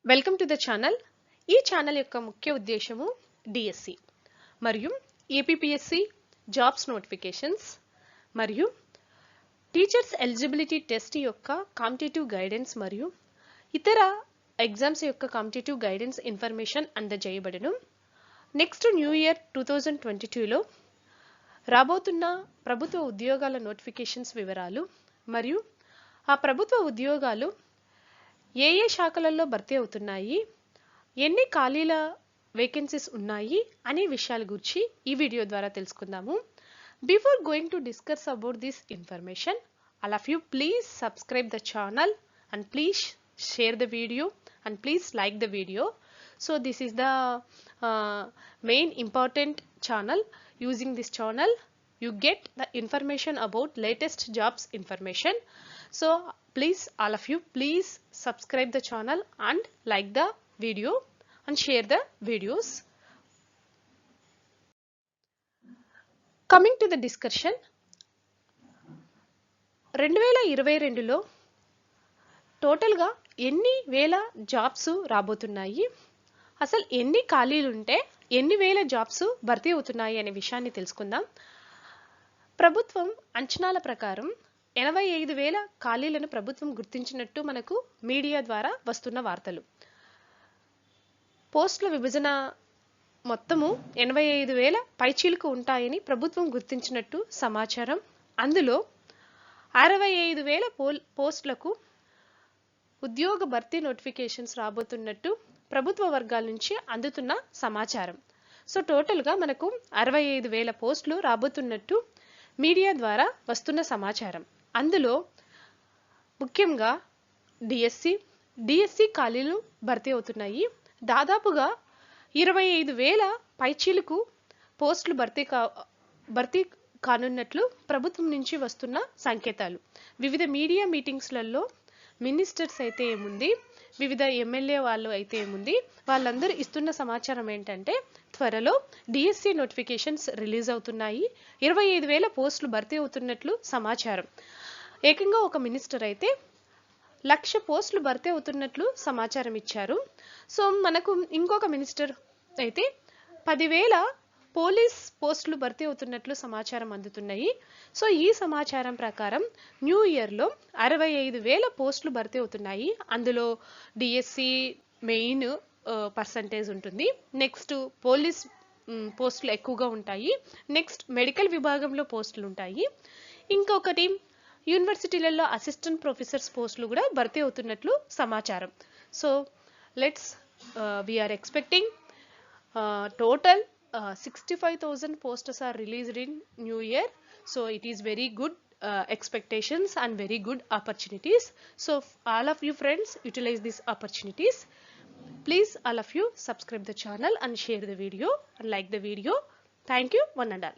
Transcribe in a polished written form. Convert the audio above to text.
Welcome to the channel. ఈ channel యొక్క ముఖ్య ఉద్దేశము డిఎస్సి మరియు ఏపీపీఎస్సి జాబ్స్ నోటిఫికేషన్స్ మరియు టీచర్స్ ఎలిజిబిలిటీ టెస్ట్ యొక్క కాంపిటేటివ్ గైడెన్స్ మరియు ఇతర ఎగ్జామ్స్ యొక్క కాంపిటేటివ్ గైడెన్స్ ఇన్ఫర్మేషన్ అందజేయబడును. నెక్స్ట్ న్యూ ఇయర్ 2022లో రాబోతున్న ప్రభుత్వ ఉద్యోగాల నోటిఫికేషన్స్ వివరాలు మరియు ఆ ప్రభుత్వ ఉద్యోగాలు ఏ శాఖలలో భర్తీ అవుతున్నాయి, ఎన్ని ఖాళీల వేకెన్సీస్ ఉన్నాయి అనే విషయాల గురించి ఈ వీడియో ద్వారా తెలుసుకుందాము. Before going to discuss about this information, all of you please subscribe the channel and please share the video and please like the video. So this is the main important channel. Using this channel you get the information about latest jobs information. So please, all of you please subscribe the channel and like the video and share the videos. Coming to the discussion, 2022లో టోటల్గా ఎన్ని వేల jobs రాబోతున్నాయి, అసలు ఎన్ని ఖాళీలు ఉంటే ఎన్ని వేల జాబ్స్ భర్తీ అవుతున్నాయి అనే విషయాన్ని తెలుసుకుందాం. ప్రభుత్వం అంచనాల ప్రకారం 85,000 ఖాళీలను ప్రభుత్వం గుర్తించినట్టు మనకు మీడియా ద్వారా వస్తున్న వార్తలు. పోస్టుల విభజన మొత్తము 85,000 పైచీలకు ఉంటాయని ప్రభుత్వం గుర్తించినట్టు సమాచారం. అందులో 65,000 పోస్టులకు ఉద్యోగ భర్తీ నోటిఫికేషన్స్ రాబోతున్నట్టు ప్రభుత్వ వర్గాల నుంచి అందుతున్న సమాచారం. సో టోటల్గా మనకు 65,000 పోస్టులు రాబోతున్నట్టు మీడియా ద్వారా వస్తున్న సమాచారం. అందులో ముఖ్యంగా డిఎస్సి ఖాళీలు భర్తీ అవుతున్నాయి. దాదాపుగా 25,000 పైచీలకు పోస్టులు భర్తీ కానున్నట్లు ప్రభుత్వం నుంచి వస్తున్న సంకేతాలు. వివిధ మీడియా మీటింగ్స్లలో మినిస్టర్స్ అయితే ఏముంది, వివిధ ఎమ్మెల్యే వాళ్ళు అయితే ఏముంది, వాళ్ళందరూ ఇస్తున్న సమాచారం ఏంటంటే త్వరలో డిఎస్సి నోటిఫికేషన్స్ రిలీజ్ అవుతున్నాయి, 25,000 పోస్టులు భర్తీ అవుతున్నట్లు సమాచారం. ఏకంగా ఒక మినిస్టర్ అయితే 1,00,000 పోస్టులు భర్తీ అవుతున్నట్లు సమాచారం ఇచ్చారు. సో మనకు ఇంకొక మినిస్టర్ అయితే 10,000 పోలీస్ పోస్టులు భర్తీ అవుతున్నట్లు సమాచారం అందుతున్నాయి. సో ఈ సమాచారం ప్రకారం న్యూ ఇయర్లో 65,000 పోస్టులు భర్తీ అవుతున్నాయి. అందులో డిఎస్సి మెయిన్ పర్సంటేజ్ ఉంటుంది, నెక్స్ట్ పోలీస్ పోస్టులు ఎక్కువగా ఉంటాయి, నెక్స్ట్ మెడికల్ విభాగంలో పోస్టులు ఉంటాయి, ఇంకొకటి యూనివర్సిటీలలో అసిస్టెంట్ ప్రొఫెసర్స్ పోస్టులు కూడా భర్తీ అవుతున్నట్లు సమాచారం. So let's we're expecting total 65,000 posts are released in new year. So it is very good expectations and very good opportunities. So all of you friends utilize these opportunities. Please all of you subscribe the channel and share the video and like the video. Thank you one and all.